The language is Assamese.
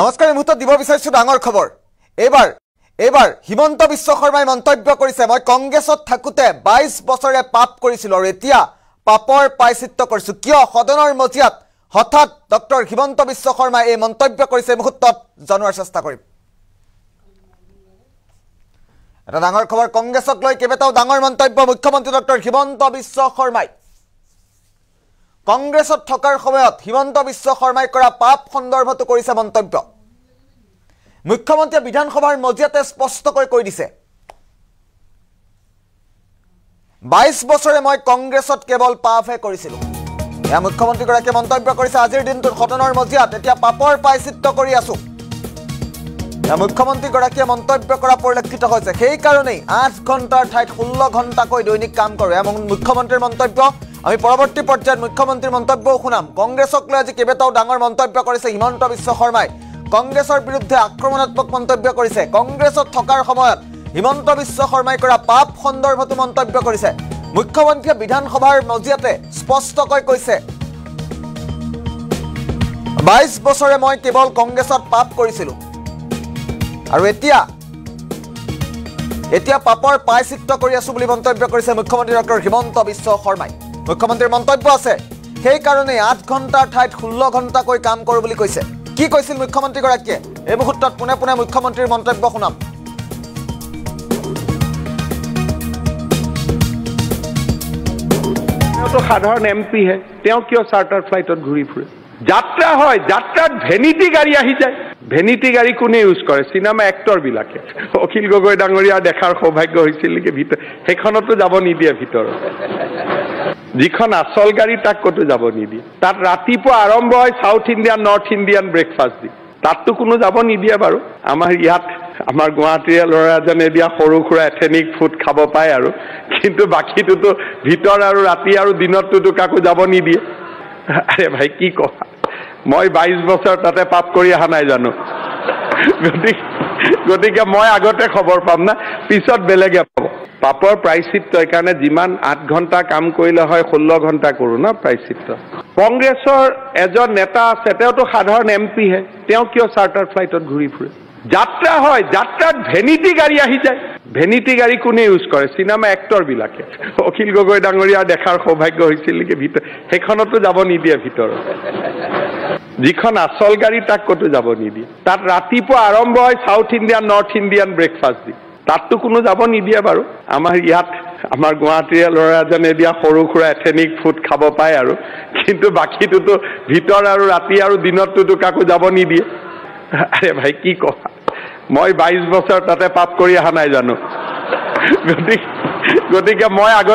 নমস্কাৰ এই মুহূৰ্তত দিব বিচাৰিছোঁ ডাঙৰ খবৰ। এইবাৰ হিমন্ত বিশ্ব শৰ্মাই মন্তব্য কৰিছে, মই কংগ্ৰেছত থাকোঁতে 22 বছৰে পাপ কৰিছিলোঁ আৰু এতিয়া পাপৰ প্ৰায়শ্চিত্ত কৰিছোঁ। কিয় সদনৰ মজিয়াত হঠাৎ ডক্টৰ হিমন্ত বিশ্ব শৰ্মাই এই মন্তব্য কৰিছে, এই মুহূৰ্তত জনোৱাৰ চেষ্টা কৰিম। এটা ডাঙৰ খবৰ, কংগ্ৰেছক লৈ কেইবাটাও ডাঙৰ মন্তব্য মুখ্যমন্ত্ৰী ডক্টৰ হিমন্ত বিশ্ব শৰ্মাই। কংগ্ৰেছত থকাৰ সময়ত হিমন্ত বিশ্ব শৰ্মাই কৰা পাপ সন্দৰ্ভতো কৰিছে মন্তব্য। মুখ্যমন্ত্ৰীয়ে বিধানসভাৰ মজিয়াতে স্পষ্টকৈ কৈ দিছে, 22 বছৰে মই কংগ্ৰেছত কেৱল পাপহে কৰিছিলোঁ। এয়া মুখ্যমন্ত্ৰীগৰাকীয়ে মন্তব্য কৰিছে আজিৰ দিনটোত সদনৰ মজিয়াত, এতিয়া পাপৰ প্ৰায়শ্চিত্ত কৰি আছোঁ। এয়া মুখ্যমন্ত্ৰীগৰাকীয়ে মন্তব্য কৰা পৰিলক্ষিত হৈছে। সেইকাৰণেই 8 ঘণ্টাৰ ঠাইত 16 ঘণ্টাকৈ দৈনিক কাম কৰোঁ। এয়া মুখ্যমন্ত্ৰীৰ মন্তব্য। আমি পৰৱৰ্তী পৰ্যায়ত মুখ্যমন্ত্ৰীৰ মন্তব্যও শুনাম। কংগ্ৰেছক লৈ আজি কেইবাটাও ডাঙৰ মন্তব্য কৰিছে হিমন্ত বিশ্ব শৰ্মাই। কংগ্ৰেছৰ বিৰুদ্ধে আক্ৰমণাত্মক মন্তব্য কৰিছে। কংগ্ৰেছত থকাৰ সময়ত হিমন্ত বিশ্ব শৰ্মাই কৰা পাপ সন্দৰ্ভতো মন্তব্য কৰিছে। মুখ্যমন্ত্ৰীয়ে বিধানসভাৰ মজিয়াতে স্পষ্টকৈ কৈছে, 22 বছৰে মই কেৱল কংগ্ৰেছত পাপ কৰিছিলোঁ আৰু এতিয়া পাপৰ প্ৰায়শ্চিত্ত কৰি আছোঁ বুলি মন্তব্য কৰিছে মুখ্যমন্ত্ৰী ডক্টৰ হিমন্ত বিশ্ব শৰ্মাই। মুখ্যমন্ত্ৰীৰ মন্তব্য আছে, সেইকাৰণেই 8 ঘণ্টাৰ ঠাইত 16 ঘণ্টাকৈ কাম কৰোঁ বুলি কৈছে। কি কৈছিল মুখ্যমন্ত্ৰীগৰাকীয়ে, এই মুহূৰ্তত পোনে পোনে মুখ্যমন্ত্ৰীৰ মন্তব্য শুনাম। সাধাৰণ MP হে, তেওঁ কিয় চাৰ্টাৰ ফ্লাইটত ঘূৰি ফুৰে? যাত্ৰা হয়, যাত্ৰাত ভেনিটি গাড়ী আহি যায়। ভেনিটি গাড়ী কোনে ইউজ কৰে? চিনেমা এক্টৰবিলাকে। অখিল গগৈ ডাঙৰীয়া দেখাৰ সৌভাগ্য হৈছিল নেকি ভিতৰত, সেইখনতো যাব নিদিয়ে ভিতৰত। যিখন আচল গাড়ী তাক ক'তো যাব নিদিয়ে। তাত ৰাতিপুৱা আৰম্ভ হয় south Indian north Indian breakfast দি, তাততো কোনো যাব নিদিয়ে বাৰু। আমাৰ ইয়াত আমাৰ গুৱাহাটীৰে ল'ৰা এজনে দিয়া সৰু সুৰা এথেনিক ফুড খাব পায় আৰু, কিন্তু বাকীটোতো ভিতৰ আৰু ৰাতি আৰু দিনততো কাকো যাব নিদিয়ে। আৰে ভাই কি কথা, মই 22 বছৰ তাতে পাপ কৰি অহা নাই জানো? গতিকে মই আগতে খবৰ পাম না, পিছত বেলেগে পাব। পাপৰ প্ৰায়শ্চিত্ত কাৰণে যিমান 8 ঘণ্টা কাম কৰিলে হয় 16 ঘণ্টা কৰোঁ না প্ৰায়শ্চিত্ত। কংগ্ৰেছৰ এজন নেতা আছে, তেওঁতো সাধাৰণ MP হে, তেওঁ কিয় চাৰ্টাৰ ফ্লাইটত ঘূৰি ফুৰে? যাত্ৰা হয়, যাত্ৰাত ভেনিটি গাড়ী আহি যায়। ভেনিটি গাড়ী কোনে ইউজ কৰে? চিনেমা এক্টৰবিলাকে। অখিল গগৈ ডাঙৰীয়া দেখাৰ সৌভাগ্য হৈছিল নেকি ভিতৰত, সেইখনতো যাব নিদিয়ে ভিতৰত। যিখন আচল গাড়ী তাক ক'তো যাব নিদিয়ে। তাত ৰাতিপুৱা আৰম্ভ হয় south Indian north Indian breakfast দি, তাততো কোনো যাব নিদিয়ে বাৰু। আমাৰ ইয়াত আমাৰ গুৱাহাটীৰে ল'ৰা এজনে দিয়া সৰু সুৰা এথেনিক ফুড খাব পায় আৰু, কিন্তু বাকীটোতো ভিতৰ আৰু ৰাতি আৰু দিনততো কাকো যাব নিদিয়ে। আৰে ভাই কি কথা, মই 22 বছৰ তাতে পাপ কৰি অহা নাই জানো? গতিকে মই আগত